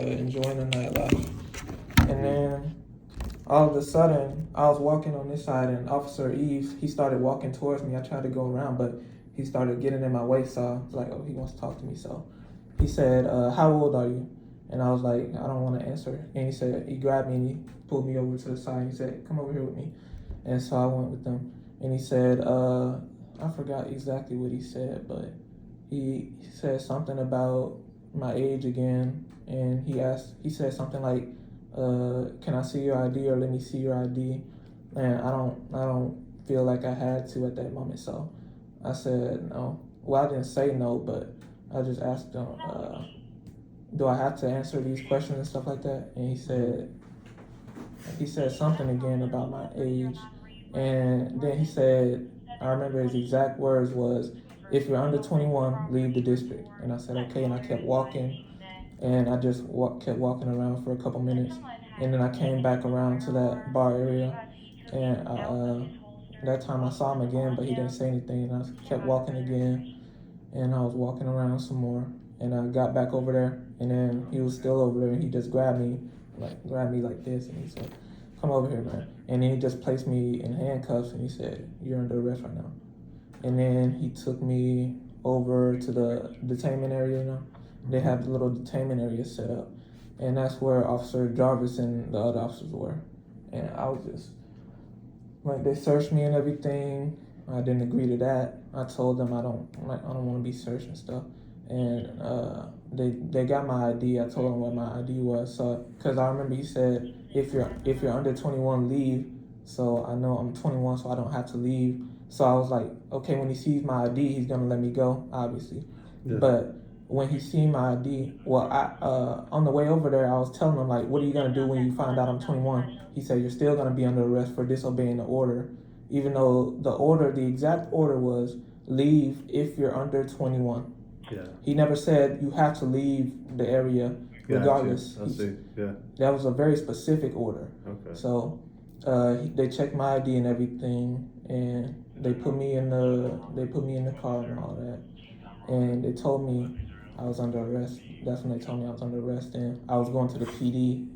enjoying the nightlife. And then all of a sudden, I was walking on this side, and Officer Eaves, he started walking towards me. I tried to go around, but he started getting in my way, so I was like, oh, he wants to talk to me. So he said, how old are you? And I was like, I don't want to answer. And he said, he grabbed me and he pulled me over to the side. He said, come over here with me. And so I went with them. And he said, I forgot exactly what he said, but he said something about my age again. And he said something like, can I see your ID or let me see your ID? And I don't feel like I had to at that moment. So I said no. Well, I didn't say no, but I just asked him, do I have to answer these questions and stuff like that? And he said something again about my age. And then he said, I remember his exact words was, if you're under 21, leave the district. And I said, okay. And I kept walking, and I just kept walking around for a couple minutes. And then I came back around to that bar area, and that time I saw him again, but he didn't say anything. And I kept walking again, and I was walking around some more. And I got back over there, and then he was still over there, and he just grabbed me like this, and he said, come over here, man. And then he just placed me in handcuffs, and he said, you're under arrest right now. And then he took me over to the detainment area, you know. They have the little detainment area set up, and that's where Officer Jarvis and the other officers were. And I was just, like, they searched me and everything. I didn't agree to that. I told them I don't want to be searched and stuff. And they got my ID. I told them what my ID was. So, cause I remember he said, if you're under 21, leave. So I know I'm 21, so I don't have to leave. So I was like, okay, when he sees my ID, he's gonna let me go, obviously. Yeah. But when he seen my ID, well, on the way over there, I was telling him, like, what are you gonna do when you find out I'm 21? He said, you're still gonna be under arrest for disobeying the order, even though the exact order was leave if you're under 21. Yeah. He never said you have to leave the area regardless. I see. Yeah. That was a very specific order. Okay. So they checked my ID and everything, and they put me in the car and all that, and they told me I was under arrest. That's when they told me I was under arrest, and I was going to the PD,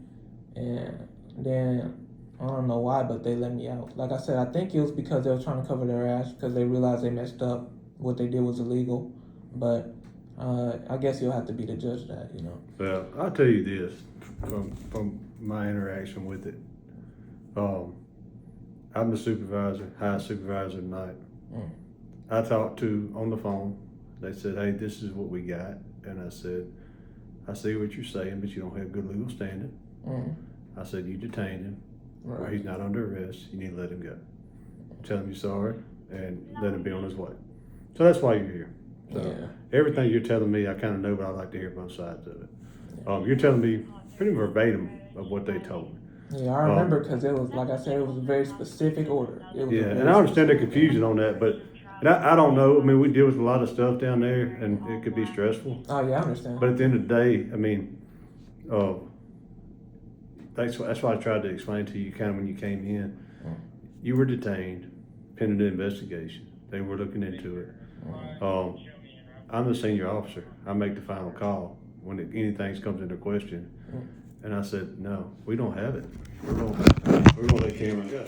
and then I don't know why, but they let me out. Like I said, I think it was because they were trying to cover their ass because they realized they messed up. What they did was illegal, but I guess you'll have to be the judge of that, you know. Well, I'll tell you this from my interaction with it. I'm the supervisor, high supervisor tonight. I talked to on the phone. They said, hey, this is what we got. And I said, I see what you're saying, but you don't have good legal standing. I said, you detained him. Right. Or he's not under arrest. You need to let him go. Tell him you're sorry and let him be on his way. So that's why you're here. So yeah. Everything you're telling me, I kind of know, but I like to hear both sides of it. Yeah. You're telling me pretty verbatim of what they told me. Yeah, I remember because it was, like I said, it was a very specific order. And I understand the confusion on that, but I don't know. I mean, we deal with a lot of stuff down there, and it could be stressful. Oh, yeah, I understand. But at the end of the day, I mean, that's why I tried to explain to you kind of when you came in. You were detained pending the investigation. They were looking into it. I'm the senior officer. I make the final call when anything comes into question. And I said, no, we don't have it. We're going to let Cameron go.